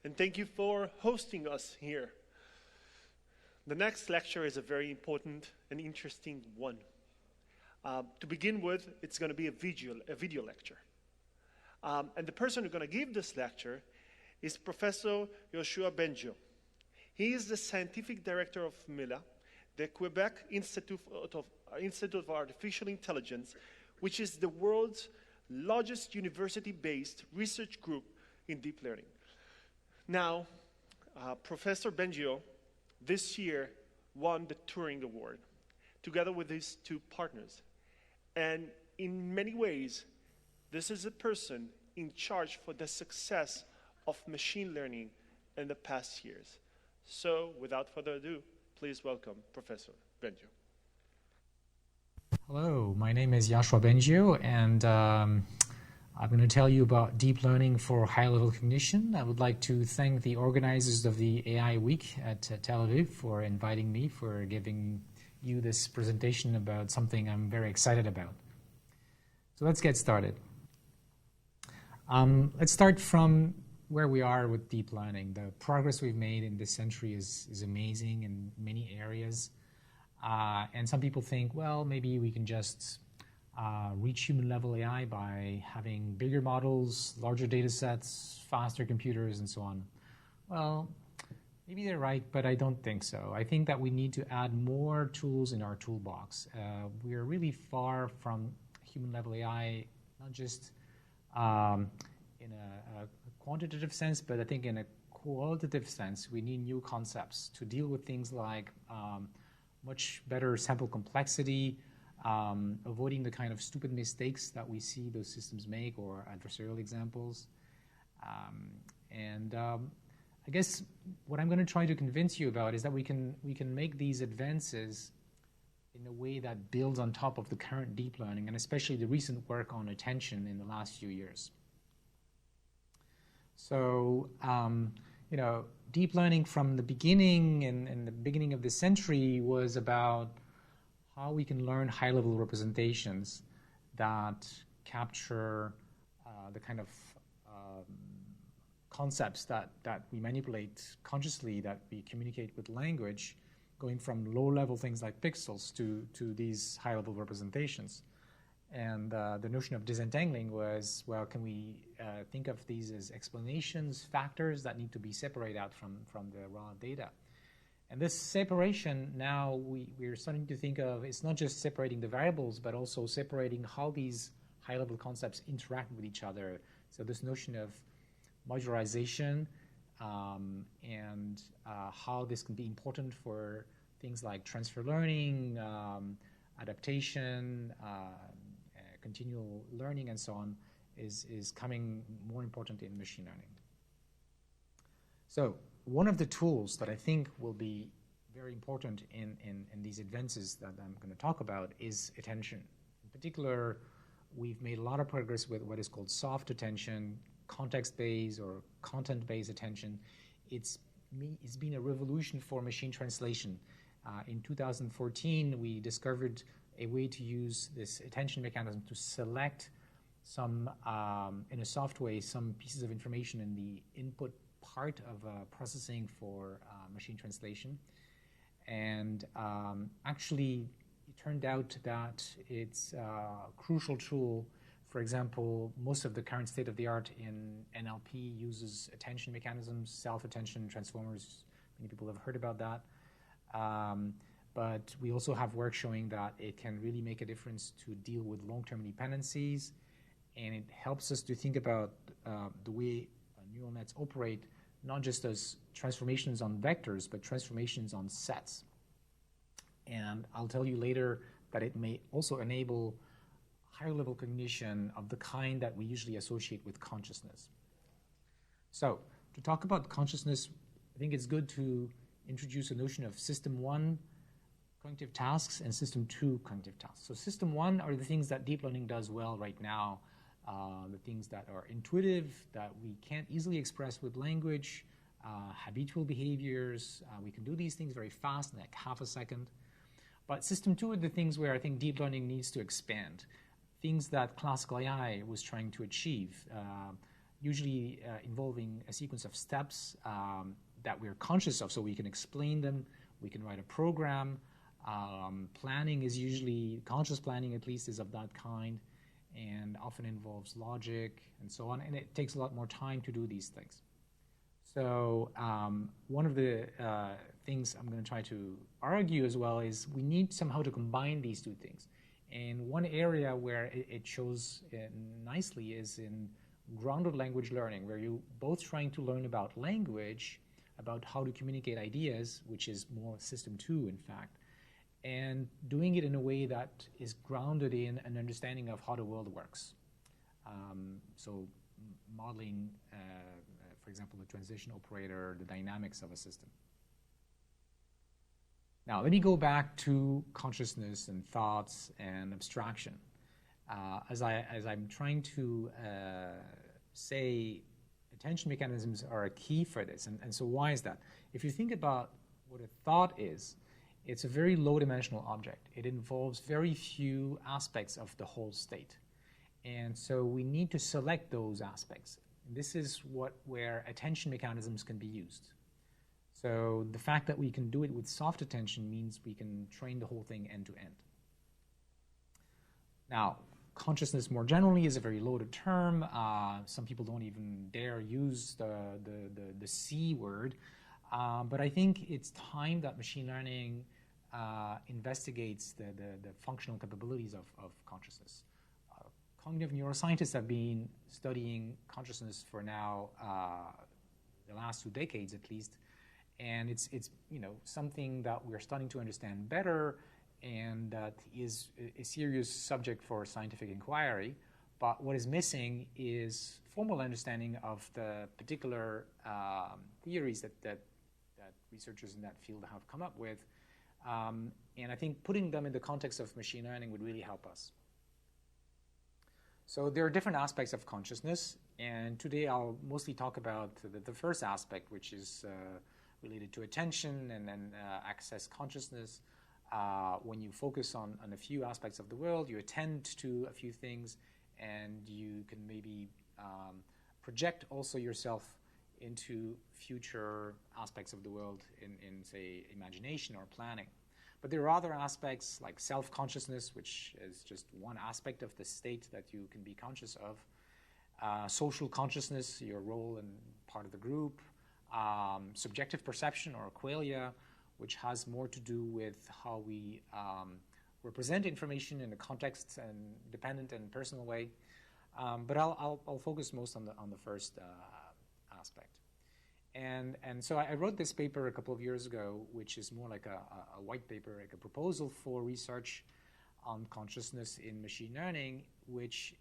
and thank you for hosting us here. The next lecture is a very important and interesting one. To begin with, it's going to be a video lecture. And the person who's going to give this lecture is Professor Yoshua Bengio. He is the scientific director of Mila, the Quebec Institute of Artificial Intelligence, which is the world's largest university-based research group in deep learning. Now, Professor Bengio this year won the Turing Award together with his two partners. And in many ways, this is a person in charge for the success of machine learning in the past years. So, without further ado, please welcome Professor Bengio. Hello, my name is Yoshua Bengio, and I'm going to tell you about deep learning for high-level cognition. I would like to thank the organizers of the AI Week at Tel Aviv for inviting me, for giving you this presentation about something I'm very excited about. So let's get started. Let's start from where we are with deep learning. The progress we've made in this century is amazing in many areas. And some people think, well, maybe we can just reach human-level AI by having bigger models, larger data sets, faster computers, and so on. Well, maybe they're right, but I don't think so. I think that we need to add more tools in our toolbox. We are really far from human-level AI, not just in a quantitative sense, but I think in a qualitative sense, we need new concepts to deal with things like much better sample complexity, avoiding the kind of stupid mistakes that we see those systems make, or adversarial examples. I guess what I'm going to try to convince you about is that we can make these advances in a way that builds on top of the current deep learning, and especially the recent work on attention in the last few years. So, you know, deep learning from the beginning, in the beginning of the century, was about how we can learn high-level representations that capture the kind of concepts that we manipulate consciously, that we communicate with language, going from low-level things like pixels to these high-level representations. And the notion of disentangling was, well, can we think of these as explanations, factors that need to be separated out from the raw data? And this separation, now we're starting to think of, it's not just separating the variables, but also separating how these high-level concepts interact with each other. So this notion of modularization and how this can be important for things like transfer learning, adaptation, continual learning, and so on, is coming more important in machine learning. So one of the tools that I think will be very important in these advances that I'm going to talk about is attention. In particular, we've made a lot of progress with what is called soft attention, context-based or content-based attention. It's been a revolution for machine translation. In 2014, we discovered a way to use this attention mechanism to select some, in a soft way, some pieces of information in the input part of processing for machine translation. And actually, it turned out that it's a crucial tool. For example, most of the current state-of-the-art in NLP uses attention mechanisms, self-attention transformers. Many people have heard about that. But we also have work showing that it can really make a difference to deal with long-term dependencies, and it helps us to think about the way neural nets operate, not just as transformations on vectors, but transformations on sets. And I'll tell you later that it may also enable higher level cognition of the kind that we usually associate with consciousness. So to talk about consciousness, I think it's good to introduce a notion of system 1 cognitive tasks and system 2 cognitive tasks. So system 1 are the things that deep learning does well right now, the things that are intuitive, that we can't easily express with language, habitual behaviors. We can do these things very fast, in like half a second. But system 2 are the things where I think deep learning needs to expand, things that classical AI was trying to achieve. usually involving a sequence of steps that we're conscious of, so we can explain them, we can write a program. Planning is usually, conscious planning at least, is of that kind, and often involves logic and so on, and it takes a lot more time to do these things. So one of the things I'm going to try to argue as well is we need somehow to combine these two things. And one area where it shows nicely is in grounded language learning, where you're both trying to learn about language, about how to communicate ideas, which is more system 2, in fact, and doing it in a way that is grounded in an understanding of how the world works. So modeling, for example, the transition operator, the dynamics of a system. Now, let me go back to consciousness and thoughts and abstraction. As I'm trying to say, attention mechanisms are a key for this. And so why is that? If you think about what a thought is, it's a very low-dimensional object. It involves very few aspects of the whole state. And so we need to select those aspects. This is where attention mechanisms can be used. So the fact that we can do it with soft attention means we can train the whole thing end to end. Now, consciousness more generally is a very loaded term. Some people don't even dare use the C word. But I think it's time that machine learning investigates the functional capabilities of consciousness. Cognitive neuroscientists have been studying consciousness for now the last 2 decades at least, and it's something that we're starting to understand better, and that is a serious subject for scientific inquiry. But what is missing is formal understanding of the particular theories that researchers in that field have come up with, and I think putting them in the context of machine learning would really help us. So there are different aspects of consciousness, and today I'll mostly talk about the first aspect, which is related to attention and then access consciousness. When you focus on a few aspects of the world, you attend to a few things, and you can maybe project also yourself into future aspects of the world in say, imagination or planning. But there are other aspects like self-consciousness, which is just one aspect of the state that you can be conscious of. Social consciousness, your role and part of the group. Subjective perception or qualia, which has more to do with how we represent information in a context and dependent and personal way. But I'll focus most on the first aspect. And so I wrote this paper a couple of years ago, which is more like a white paper, like a proposal for research on consciousness in machine learning, which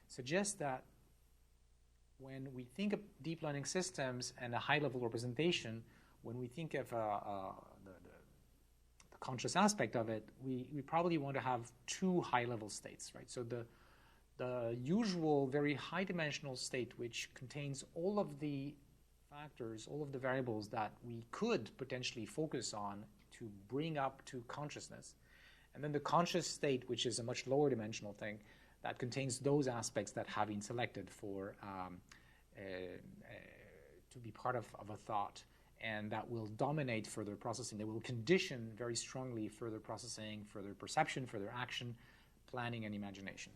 suggests that when we think of deep learning systems and a high-level representation, when we think of the conscious aspect of it, we probably want to have 2 high-level states, right? So the usual very high-dimensional state, which contains all of the factors, all of the variables that we could potentially focus on to bring up to consciousness. And then the conscious state, which is a much lower dimensional thing, that contains those aspects that have been selected for to be part of a thought, and that will dominate further processing. They will condition very strongly further processing, further perception, further action, planning, and imagination.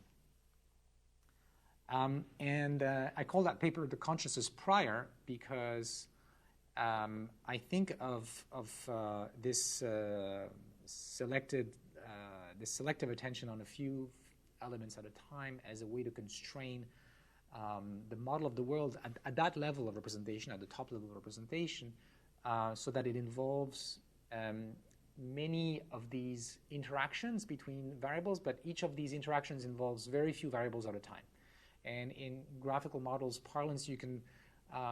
I call that paper the consciousness prior because I think of this selective attention on a few elements at a time as a way to constrain the model of the world at that level of representation, at the top level of representation, so that it involves many of these interactions between variables, but each of these interactions involves very few variables at a time. And in graphical models parlance, you can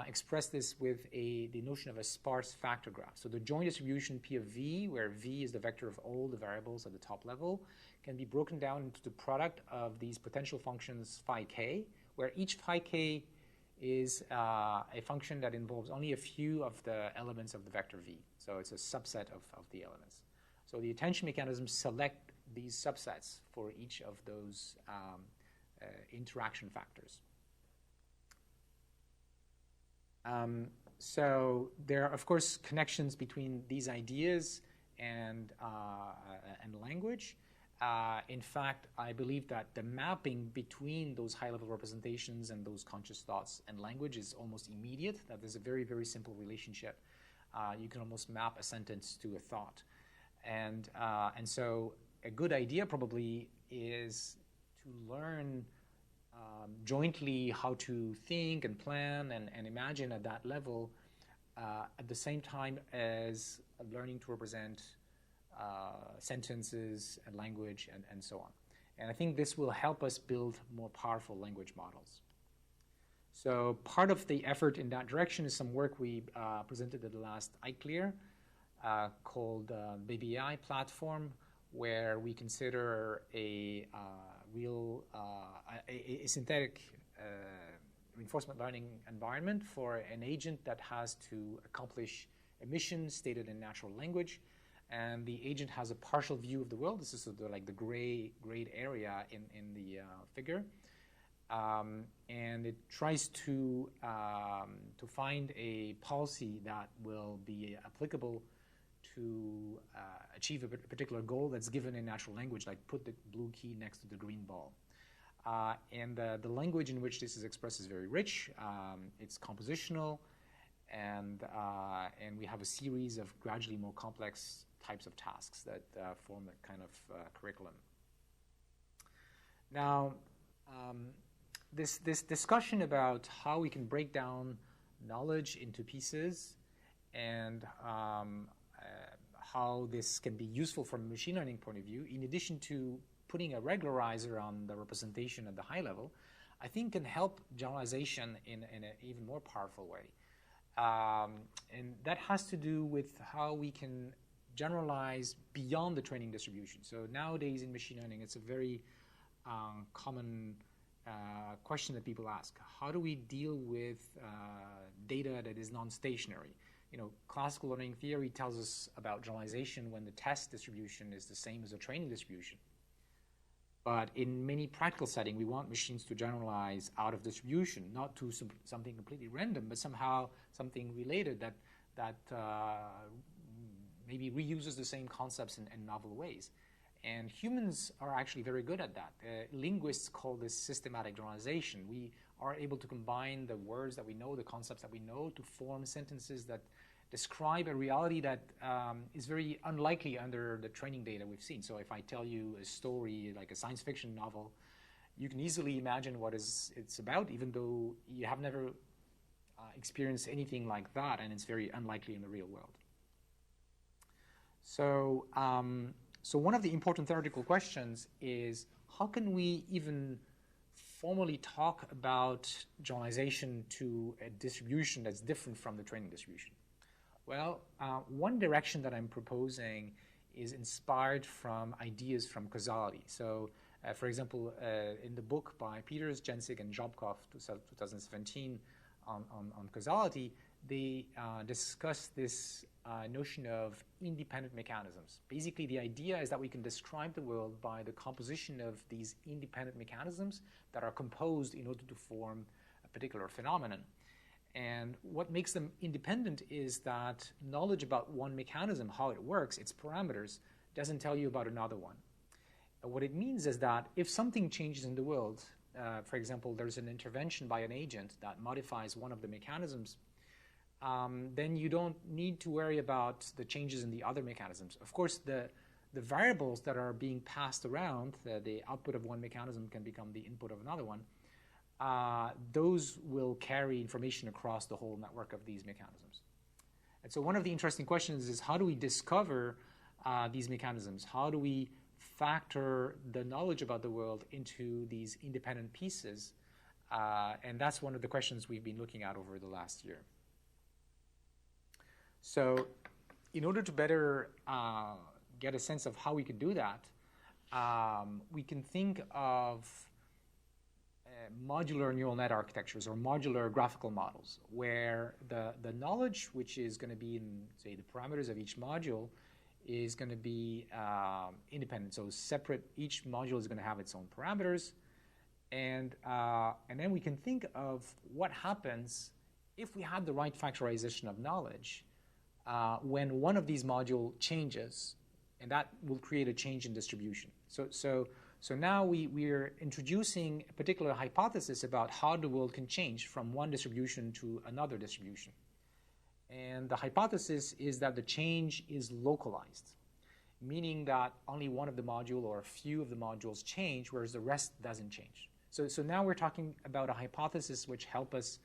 express this with the notion of a sparse factor graph. So the joint distribution P of V, where V is the vector of all the variables at the top level, can be broken down into the product of these potential functions phi k, where each phi k is a function that involves only a few of the elements of the vector V. So it's a subset of the elements. So the attention mechanisms select these subsets for each of those interaction factors. So there are, of course, connections between these ideas and language. In fact, I believe that the mapping between those high-level representations and those conscious thoughts and language is almost immediate, that there's a very, very simple relationship. You can almost map a sentence to a thought. And so a good idea probably is to learn jointly how to think and plan and imagine at that level at the same time as learning to represent sentences and language and so on. And I think this will help us build more powerful language models. So part of the effort in that direction is some work we presented at the last iClear called Baby AI platform, where we consider a synthetic reinforcement learning environment for an agent that has to accomplish a mission stated in natural language. And the agent has a partial view of the world. This is sort of like the grayed area in the figure. And it tries to find a policy that will be applicable to achieve a particular goal that's given in natural language, like put the blue key next to the green ball. And the language in which this is expressed is very rich. It's compositional, and we have a series of gradually more complex types of tasks that form a kind of curriculum. Now, this discussion about how we can break down knowledge into pieces and how this can be useful from a machine learning point of view, in addition to putting a regularizer on the representation at the high level, I think can help generalization in an even more powerful way. And that has to do with how we can generalize beyond the training distribution. So nowadays in machine learning, it's a very common question that people ask. How do we deal with data that is non-stationary? You know, classical learning theory tells us about generalization when the test distribution is the same as the training distribution. But in many practical settings, we want machines to generalize out of distribution, not to something completely random, but somehow something related that maybe reuses the same concepts in novel ways. And humans are actually very good at that. Linguists call this systematic generalization. We are able to combine the words that we know, the concepts that we know, to form sentences that describe a reality that is very unlikely under the training data we've seen. So if I tell you a story, like a science fiction novel, you can easily imagine what it's about, even though you have never experienced anything like that, and it's very unlikely in the real world. So, so one of the important theoretical questions is, how can we even formally talk about generalization to a distribution that's different from the training distribution? Well, one direction that I'm proposing is inspired from ideas from causality. So, for example, in the book by Peters, Jensig, and Jobkov, 2017, on causality, they discuss this notion of independent mechanisms. Basically, the idea is that we can describe the world by the composition of these independent mechanisms that are composed in order to form a particular phenomenon. And what makes them independent is that knowledge about one mechanism, how it works, its parameters, doesn't tell you about another one. What it means is that if something changes in the world, for example, there's an intervention by an agent that modifies one of the mechanisms, then you don't need to worry about the changes in the other mechanisms. Of course, the variables that are being passed around, the output of one mechanism can become the input of another one, those will carry information across the whole network of these mechanisms. And so one of the interesting questions is, how do we discover these mechanisms? How do we factor the knowledge about the world into these independent pieces? And that's one of the questions we've been looking at over the last year. So in order to better get a sense of how we could do that, we can think of modular neural net architectures or modular graphical models, where the knowledge, which is going to be in, say, the parameters of each module, is going to be independent. So separate, each module is going to have its own parameters. And then we can think of what happens if we had the right factorization of knowledge, when one of these modules changes, and that will create a change in distribution. So now we're introducing a particular hypothesis about how the world can change from one distribution to another distribution. And the hypothesis is that the change is localized, meaning that only one of the modules or a few of the modules change, whereas the rest doesn't change. So now we're talking about a hypothesis which help us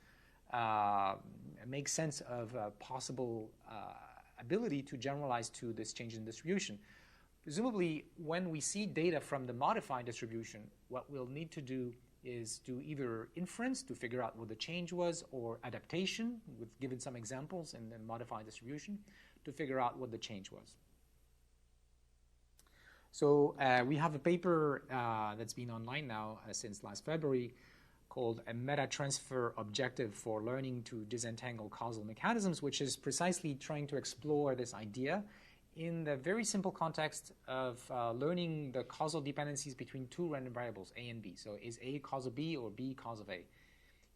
make sense of a possible ability to generalize to this change in distribution. Presumably, when we see data from the modified distribution, what we'll need to do is do either inference to figure out what the change was, or adaptation, with given some examples in the modified distribution, to figure out what the change was. So we have a paper that's been online now since last February called a Metatransfer objective for learning to disentangle causal mechanisms, which is precisely trying to explore this idea in the very simple context of learning the causal dependencies between two random variables, A and B. So is A cause of B or B cause of A?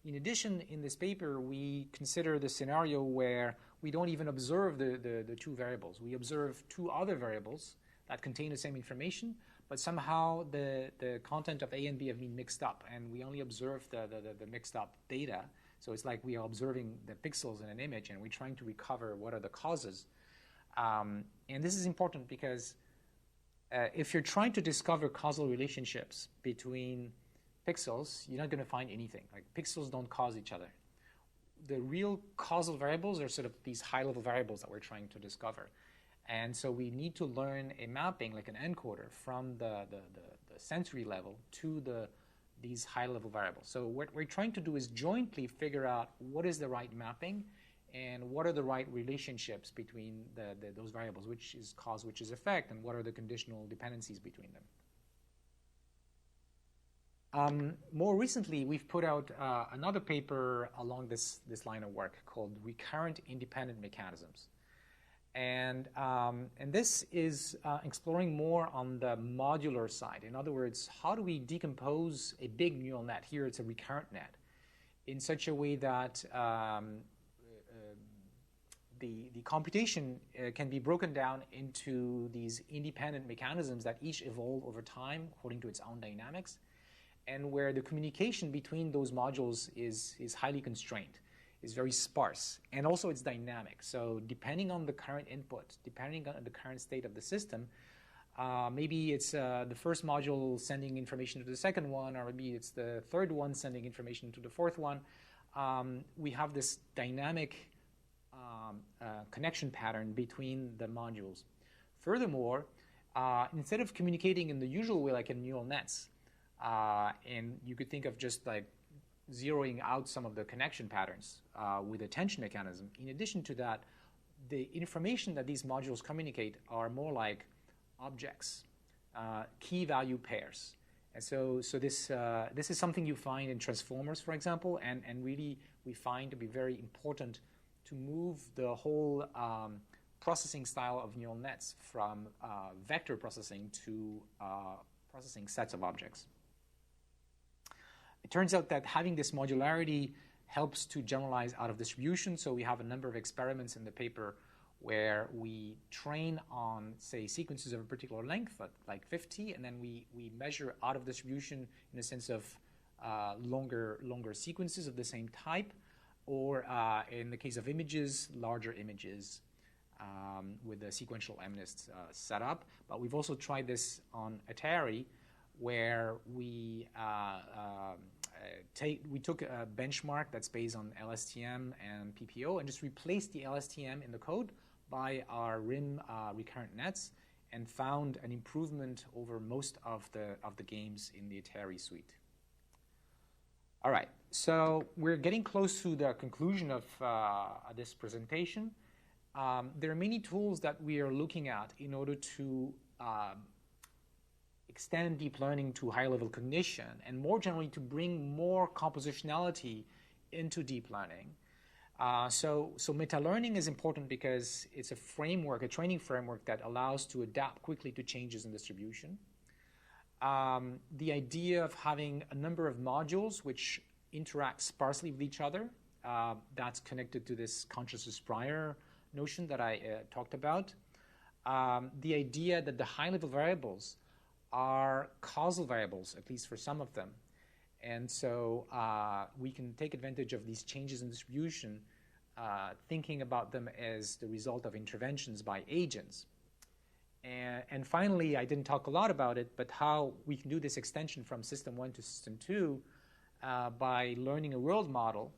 In addition, in this paper, we consider the scenario where we don't even observe the two variables. We observe two other variables that contain the same information, but somehow the content of A and B have been mixed up, and we only observe the mixed up data. So it's like we are observing the pixels in an image, and we're trying to recover what are the causes. And this is important because if you're trying to discover causal relationships between pixels, you're not going to find anything. Like, pixels don't cause each other. The real causal variables are sort of these high-level variables that we're trying to discover. And so we need to learn a mapping, like an encoder, from the sensory level to these high-level variables. So what we're trying to do is jointly figure out what is the right mapping and what are the right relationships between those variables, which is cause, which is effect, and what are the conditional dependencies between them. More recently, we've put out another paper along this line of work called Recurrent Independent Mechanisms. And this is exploring more on the modular side. In other words, how do we decompose a big neural net? Here it's a recurrent net in such a way that the computation can be broken down into these independent mechanisms that each evolve over time according to its own dynamics, and where the communication between those modules is highly constrained, is very sparse, and also it's dynamic. So depending on the current input, depending on the current state of the system, maybe it's the first module sending information to the second one, or maybe it's the third one sending information to the fourth one. We have this dynamic connection pattern between the modules. Furthermore, instead of communicating in the usual way like in neural nets, and you could think of just like zeroing out some of the connection patterns with attention mechanism, in addition to that, the information that these modules communicate are more like objects, key value pairs. And so this is something you find in transformers, for example, and really we find to be very important to move the whole processing style of neural nets from vector processing to processing sets of objects. It turns out that having this modularity helps to generalize out of distribution. So we have a number of experiments in the paper where we train on, say, sequences of a particular length, like 50, and then we measure out of distribution in the sense of longer sequences of the same type, or in the case of images, larger images with the sequential MNIST set up. But we've also tried this on Atari, where we took a benchmark that's based on LSTM and PPO and just replaced the LSTM in the code by our RIM recurrent nets, and found an improvement over most of the games in the Atari suite. All right, so we're getting close to the conclusion of this presentation. There are many tools that we are looking at in order to extend deep learning to high-level cognition, and more generally to bring more compositionality into deep learning. So Metalearning is important because it's a framework, a training framework that allows to adapt quickly to changes in distribution. The idea of having a number of modules which interact sparsely with each other that's connected to this consciousness prior notion that I talked about. The idea that the high-level variables are causal variables, at least for some of them. And so we can take advantage of these changes in distribution, thinking about them as the result of interventions by agents. And finally, I didn't talk a lot about it, but how we can do this extension from system 1 to system 2 by learning a world model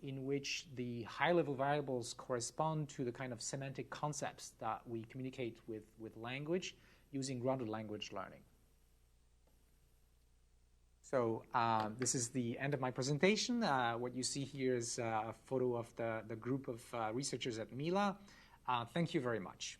in which the high-level variables correspond to the kind of semantic concepts that we communicate with language using grounded language learning. So this is the end of my presentation. What you see here is a photo of the group of researchers at Mila. Thank you very much.